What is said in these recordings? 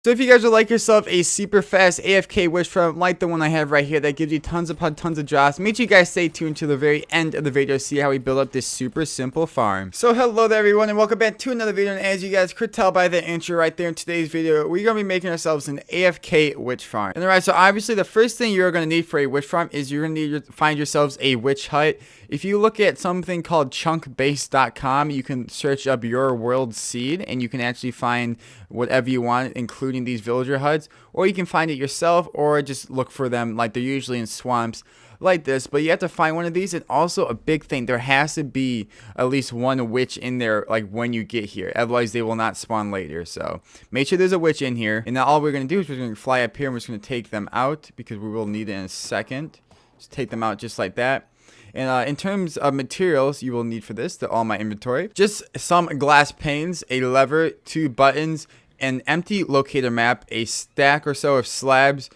So if you guys would like yourself a super fast AFK wish farm like the one I have right here that gives you tons upon tons of drops, make sure you guys stay tuned to the very end of the video to see how we build up this super simple farm. So hello there everyone and welcome back to another video, and as you guys could tell by the intro right there in today's video, we're going to be making ourselves an AFK witch farm. And alright, so obviously the first thing you're going to need for a witch farm is you're going to need to find yourselves a witch hut. If you look at something called chunkbase.com, you can search up your world seed and you can actually find whatever you want, including these villager huts, or you can find it yourself or just look for them. Like, they're usually in swamps like this, but you have to find one of these. And also a big thing, there has to be at least one witch in there like when you get here, otherwise they will not spawn later. So make sure there's a witch in here. And now all we're going to do is we're going to fly up here and we're just going to take them out because we will need it in a second. Just take them out just like that. And in terms of materials you will need for this, all my inventory, just some glass panes, a lever, 2 buttons, an empty locator map, a stack or so of slabs,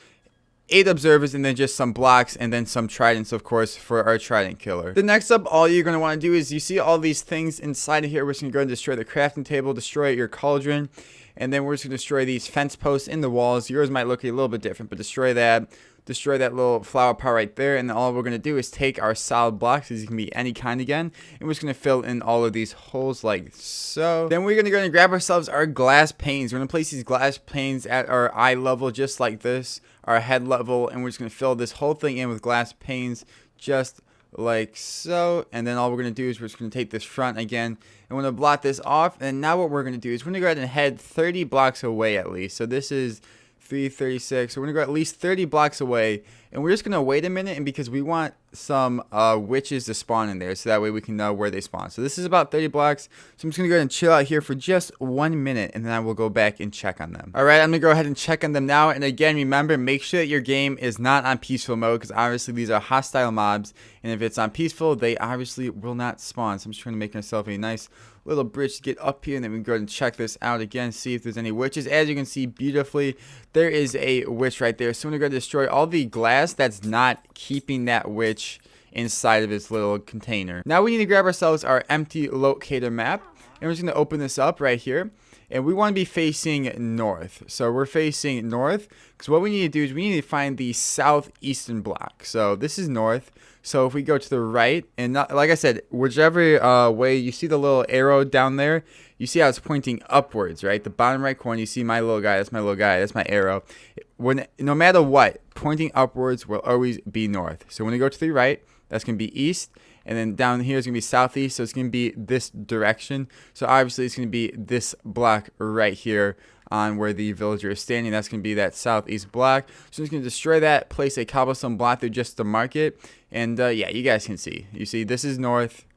8 observers, and then just some blocks, and then some tridents, of course, for our trident killer. The next up, all you're going to want to do is, you see all these things inside of here. We're just going to go and destroy the crafting table, destroy your cauldron, and then we're just going to destroy these fence posts in the walls. Yours might look a little bit different, but destroy that. Destroy that little flower pot right there, and then all we're going to do is take our solid blocks, these can be any kind again, and we're just going to fill in all of these holes like so. Then we're going to go and grab ourselves our glass panes. We're going to place these glass panes at our eye level just like this, our head level, and we're just going to fill this whole thing in with glass panes just like so. And then all we're going to do is we're just going to take this front again and we're going to block this off. And now what we're going to do is we're going to go ahead and head 30 blocks away at least. So this is 336, so we're gonna go at least 30 blocks away, and we're just gonna wait a minute, and because we want some witches to spawn in there, so that way we can know where they spawn. So this is about 30 blocks, so I'm just gonna go ahead and chill out here for just 1 minute, and then I will go back and check on them. Alright, I'm gonna go ahead and check on them now. And again, remember, make sure that your game is not on peaceful mode, because obviously these are hostile mobs, and if it's on peaceful, they obviously will not spawn. So I'm just trying to make myself a nice little bridge to get up here, and then we can go ahead and check this out again, see if there's any witches. As you can see beautifully, there is a witch right there. So I'm gonna go destroy all the glass that's not keeping that witch inside of its little container. Now we need to grab ourselves our empty locator map, and we're just gonna open this up right here. And we want to be facing north. So we're facing north because what we need to do is we need to find the southeastern block. So this is north. So if we go to the right, and not, like I said, whichever way, you see the little arrow down there, you see how it's pointing upwards, right? The bottom right corner, you see my little guy, that's my little guy, that's my arrow. No matter what, pointing upwards will always be north. So when we go to the right, that's going to be east. And then down here is going to be southeast, so it's going to be this direction. So obviously it's going to be this block right here on where the villager is standing. That's going to be that southeast block. So I'm just going to destroy that, place a cobblestone block there just to mark it. And yeah, you guys can see. You see this is north,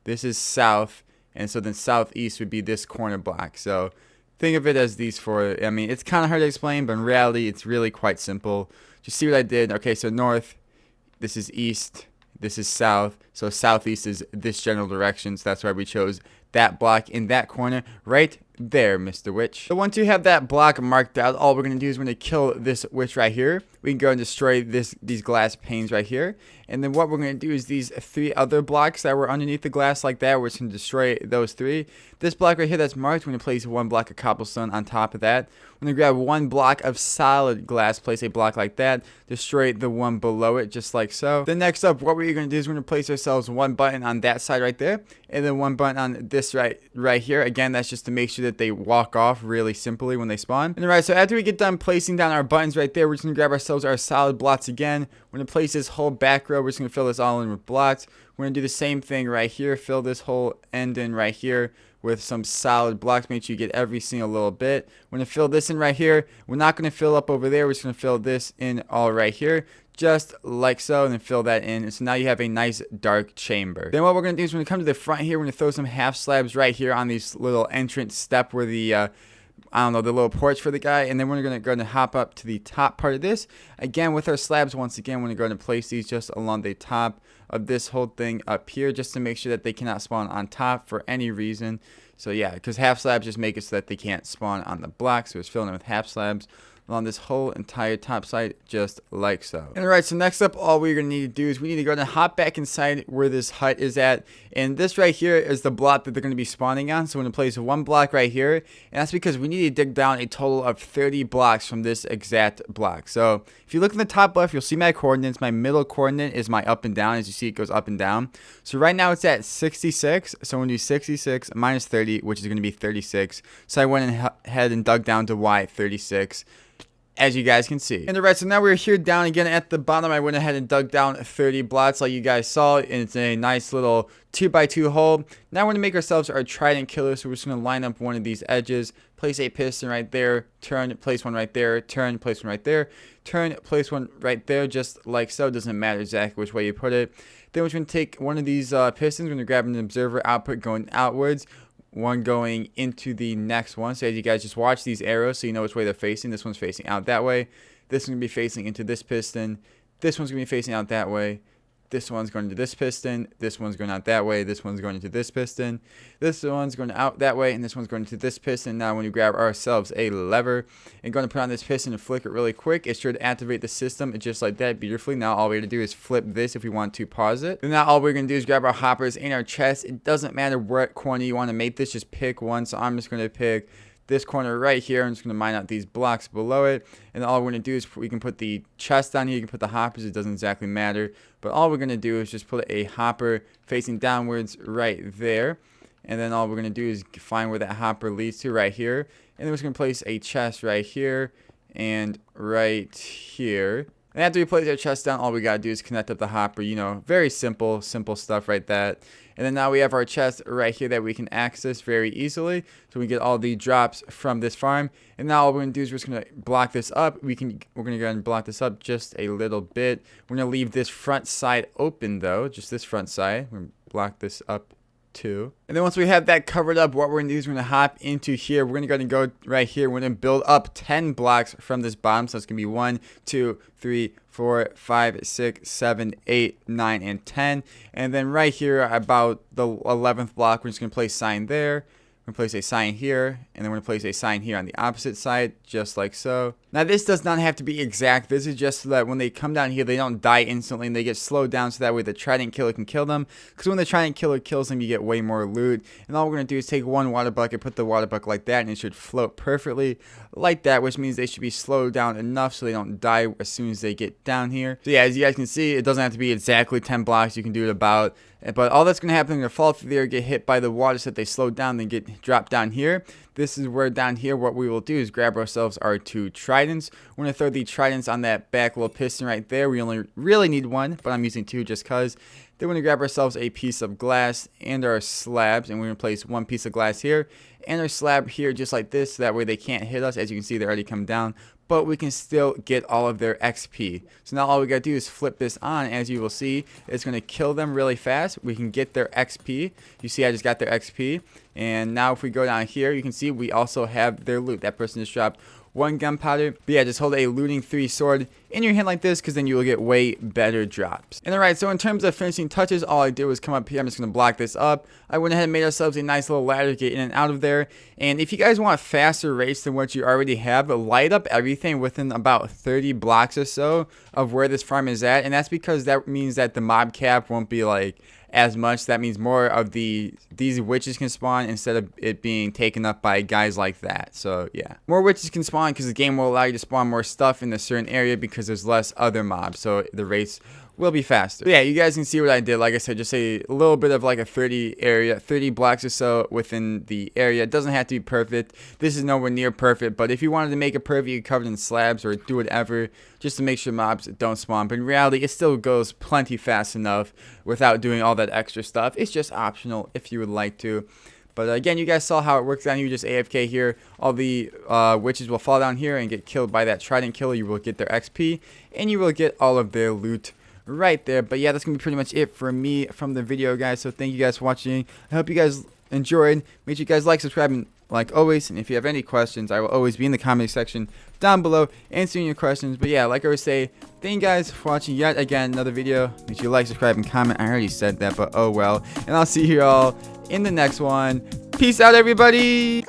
this is south, and so then southeast would be this corner block. So think of it as these four. I mean, it's kind of hard to explain, but in reality, it's really quite simple. Just see what I did. Okay, so north, this is east, this is south, so southeast is this general direction, so that's why we chose that block in that corner right there, Mr. Witch. So once you have that block marked out, all we're going to do is we're going to kill this witch right here. We can go and destroy these glass panes right here. And then what we're going to do is these 3 other blocks that were underneath the glass like that, we're just going to destroy those 3. This block right here that's marked, we're going to place 1 block of cobblestone on top of that. We're going to grab 1 block of solid glass, place a block like that, destroy the one below it just like so. Then next up, what we're going to do is we're going to place ourselves 1 button on that side right there, and then 1 button on this right here. Again, that's just to make sure that they walk off really simply when they spawn. And alright, so after we get done placing down our buttons right there, we're just going to grab ourselves our solid blocks again. We're going to place this whole back row. We're just going to fill this all in with blocks. We're going to do the same thing right here. Fill this whole end in right here with some solid blocks. Make sure you get every single little bit. We're going to fill this in right here. We're not going to fill up over there. We're just going to fill this in all right here, just like so, and then fill that in. And so now you have a nice dark chamber. Then what we're going to do is we're going to come to the front here. We're going to throw some half slabs right here on these little entrance step where the I don't know, the little porch for the guy, and then we're going to hop up to the top part of this. Again, with our slabs, once again, we're going to place these just along the top of this whole thing up here, just to make sure that they cannot spawn on top for any reason. So yeah, because half slabs just make it so that they can't spawn on the block, so it's filling it with half slabs along this whole entire top side, just like so. And alright, so next up, all we're going to need to do is we need to go and hop back inside where this hut is at. And this right here is the block that they're going to be spawning on. So we're going to place one block right here. And that's because we need to dig down a total of 30 blocks from this exact block. So if you look in the top left, you'll see my coordinates. My middle coordinate is my up and down. As you see, it goes up and down. So right now it's at 66. So we're going to do 66 minus 30, which is going to be 36. So I went ahead and dug down to Y 36. As you guys can see. And alright, so now we're here down again at the bottom. I went ahead and dug down 30 blocks like you guys saw. And it's a nice little 2x2 hole. Now we're going to make ourselves our trident killer. So we're just going to line up one of these edges. Place a piston right there. Turn, place one right there. Turn, place one right there. Turn, place one right there. Just like so. It doesn't matter exactly which way you put it. Then we're going to take one of these pistons. We're going to grab an observer output going outwards. One going into the next one. So as you guys just watch these arrows so you know which way they're facing. This one's facing out that way. This one's going to be facing into this piston. This one's going to be facing out that way. This one's going to this piston. This one's going out that way. This one's going into this piston. This one's going out that way. And this one's going into this piston. Now when we grab ourselves a lever and going to put on this piston and flick it really quick, it should activate the system just like that beautifully. Now all we have to do is flip this if we want to pause it. Then now all we're going to do is grab our hoppers and our chest. It doesn't matter what corner you want to make this. Just pick one. So I'm just going to pick this corner right here. I'm just going to mine out these blocks below it. And all we're going to do is we can put the chest down here. You can put the hoppers. It doesn't exactly matter. But all we're going to do is just put a hopper facing downwards right there. And then all we're going to do is find where that hopper leads to right here. And then we're just going to place a chest right here and right here. And after we place our chest down, all we got to do is connect up the hopper. You know, very simple stuff right that. And then now we have our chest right here that we can access very easily. So we get all the drops from this farm. And now all we're going to do is we're just going to block this up. We're going to go ahead and block this up just a little bit. We're going to leave this front side open though. Just this front side. We're going to block this up too. And then once we have that covered up, what we're going to do is we're going to hop into here. We're going to go ahead and go right here. We're going to build up 10 blocks from this bottom. So it's going to be 1, 2, 3, 4, 5, 6, 7, 8, 9, and 10. And then right here about the 11th block, we're just going to place sign there. We're going to place a sign here, and then we're going to place a sign here on the opposite side, just like so. Now this does not have to be exact. This is just so that when they come down here, they don't die instantly and they get slowed down so that way the trident killer can kill them. Because when the trident killer kills them, you get way more loot. And all we're going to do is take one water bucket, put the water bucket like that, and it should float perfectly like that, which means they should be slowed down enough so they don't die as soon as they get down here. So yeah, as you guys can see, it doesn't have to be exactly 10 blocks. You can do it about. But all that's going to happen, they're going to fall through there, get hit by the water so that they slow down, then get dropped down here. This is where down here what we will do is grab ourselves our 2 tridents. We're going to throw the tridents on that back little piston right there. We only really need 1, but I'm using 2 just because. Then we're going to grab ourselves a piece of glass and our slabs, and we're going to place 1 piece of glass here and our slab here just like this, so that way they can't hit us. As you can see, they already come down, but we can still get all of their XP. So now all we got to do is flip this on. As you will see, it's going to kill them really fast. We can get their XP. You see I just got their XP. And now if we go down here, you can see we also have their loot. That person just dropped 1 gunpowder. But yeah, just hold a looting 3 sword in your hand like this, because then you will get way better drops. And alright, so in terms of finishing touches, all I did was come up here. I'm just going to block this up. I went ahead and made ourselves a nice little ladder to get in and out of there. And if you guys want faster rates than what you already have, light up everything within about 30 blocks or so of where this farm is at. And that's because that means that the mob cap won't be like as much. That means more of these witches can spawn instead of it being taken up by guys like that. So yeah, more witches can spawn because the game will allow you to spawn more stuff in a certain area because there's less other mobs, so the rates will be faster. But yeah, you guys can see what I did. Like I said, just a little bit of like a 30 blocks or so within the area. It doesn't have to be perfect. This is nowhere near perfect, but if you wanted to make it perfect, you cover it in slabs or do whatever just to make sure mobs don't spawn. But in reality, it still goes plenty fast enough without doing all that extra stuff. It's just optional if you would like to. But again, you guys saw how it works down here. Just AFK here. All the witches will fall down here and get killed by that trident killer. You will get their XP and you will get all of their loot right there. But yeah, that's gonna be pretty much it for me from the video, guys. So thank you guys for watching. I hope you guys enjoyed. Make sure you guys like, subscribe, and like always. And if you have any questions, I will always be in the comment section down below answering your questions. But yeah, like I always say, thank you guys for watching yet again another video. Make sure you like, subscribe, and comment. I already said that, but oh well. And I'll see you all in the next one. Peace out, everybody.